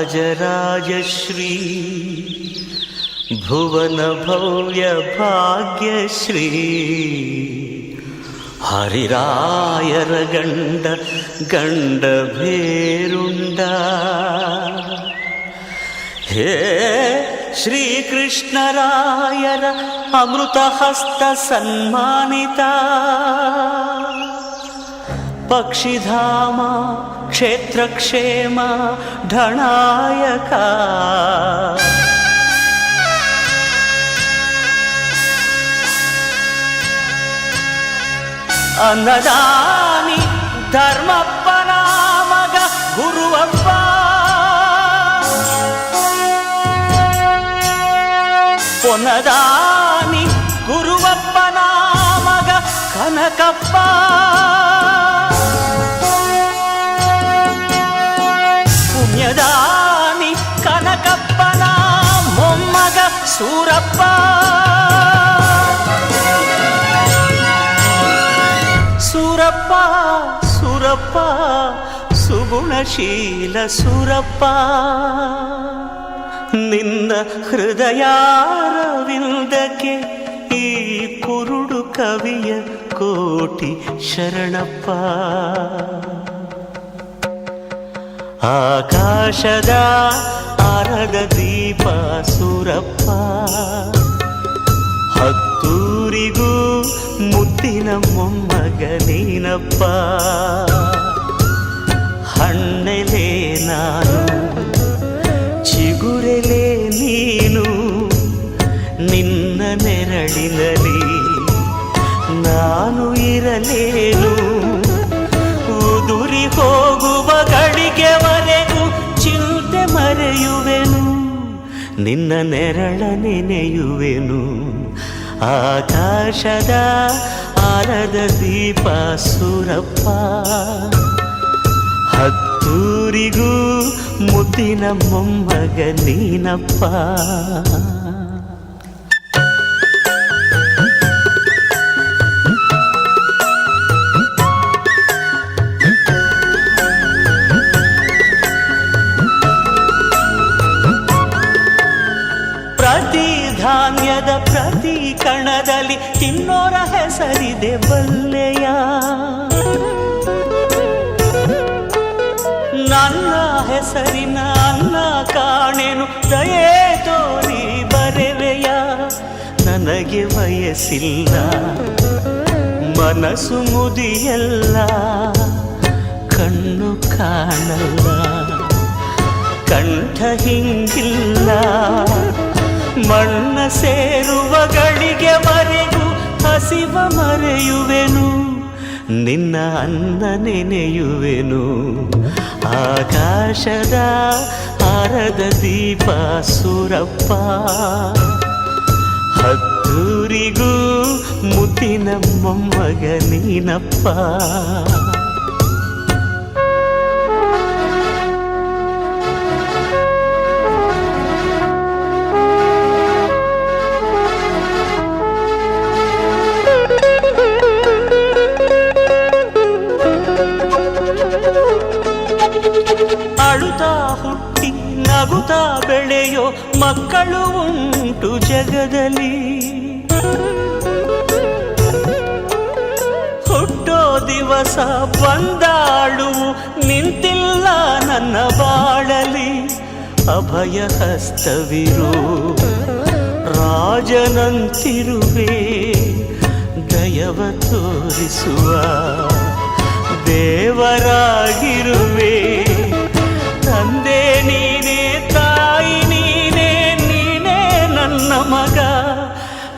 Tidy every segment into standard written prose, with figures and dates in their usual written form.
महाराजराजश्री भुवन भव्य भाग्यश्री हरिरायर गंड भेरुंड हे श्रीकृष्णरायर अमृतहस्त सन्मानिता पक्षिधाम क्षेत्रक्षेम ढणायका अन्नदानी धर्मप्पन मग गुरुवप्प पोन्नदानी गुरुवप्पन मग कनकप्प पुण्यदानी कनकप्पन मोम्मग सूरप्प सूरप्प सूरप्प सुगुणशील सूरप्प निन्न हृदयारविंदಕ್ಕೆ ಈ ಕುರುಡು ಕವಿಯ ಕೋಟಿ ಶರಣಪ್ಪ ಆಕಾಶದ ಆರದ ದೀಪ ಸೂರಪ್ಪ ಹತ್ತೂರಿಗೂ ಮುದ್ದಿನ ಮೊಮ್ಮಗ ನೀನಪ್ಪ ಹಣ್ಣೆಲೆ ನಾನು ಚಿಗುರೆಲೆ ನೀನು ನಿನ್ನ ನೆರಳಿನಲ್ಲಿ ನಾನು ಇರಲೇನು ಉದುರಿ ಹೋಗುವ ಗಳಿಗೆವರೆಗೂ ಚಿಂತೆ ಮರೆಯುವೆನು ನಿನ್ನ ನೆರಳ ನೆನೆಯುವೆನು ಆಕಾಶದ ಆರದ ದೀಪ ಸೂರಪ್ಪ ಹತ್ತೂರಿಗೂ ಮುದ್ದಿನ ಮೊಮ್ಮಗ ನೀನಪ್ಪ ಪ್ರತಿ ಧಾನ್ಯದ ಪ್ರತಿ ಕಣದಲ್ಲಿ ತಿನ್ನೋರ ಹೆಸರಿದೆ ಬಲ್ಲೆಯ ನನ್ನ ಹೆಸರಿನ ಅನ್ನ ಕಾಣೆನು ದಯೆ ತೋರಿ ಬರೆವೆಯ ನನಗೆ ವಯಸ್ಸಿಲ್ಲ ಮನಸ್ಸು ಮುದಿಯಲ್ಲ ಕಣ್ಣು ಕಾಣಲ್ಲ ಕಂಠ ಹಿಂಗಿಲ್ಲ ಮಣ್ಣ ಸೇರುವ ಗಳಿಗೆವರೆಗೂ ಹಸಿವ ಮರೆಯುವೆನು ನಿನ್ನ ಅನ್ನ ನೆನೆಯುವೆನು ಆಕಾಶದ ಆರದ ದೀಪ ಸೂರಪ್ಪ ಹತ್ತೂರಿಗೂ ಮುದ್ದಿನ ಮೊಮ್ಮಗ ನೀನಪ್ಪ ಅಳುತ್ತಾ ಹುಟ್ಟಿ ನಗುತ್ತಾ ಬೆಳೆಯೋ ಮಕ್ಕಳು ಉಂಟು ಜಗದಲ್ಲಿ ಹುಟ್ಟೋ ದಿವಸ ಬಂದಾಳು ನಿಂತಿಲ್ಲ ನನ್ನ ಬಾಳಲಿ ಅಭಯ ಹಸ್ತವಿರು ರಾಜನಂತಿರುವೆ ದಯವ ತೋರಿಸುವ ದೇವರಾಗಿರುವೆ ತಂದೆ ನೀನೇ ತಾಯಿ ನೀನೇ ನೀನೇ ನನ್ನ ಮಗ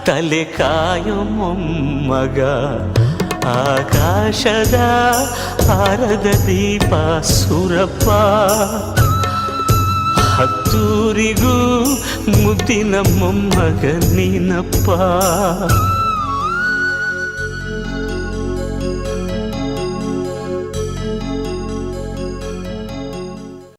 ತಲೆ ಕಾಯೋ ಮೊಮ್ಮಗ ಆಕಾಶದ ಆರದ ದೀಪ ಸೂರಪ್ಪ ಹತ್ತೂರಿಗೂ ಮುದ್ದಿನ ಮೊಮ್ಮಗ ನೀನಪ್ಪ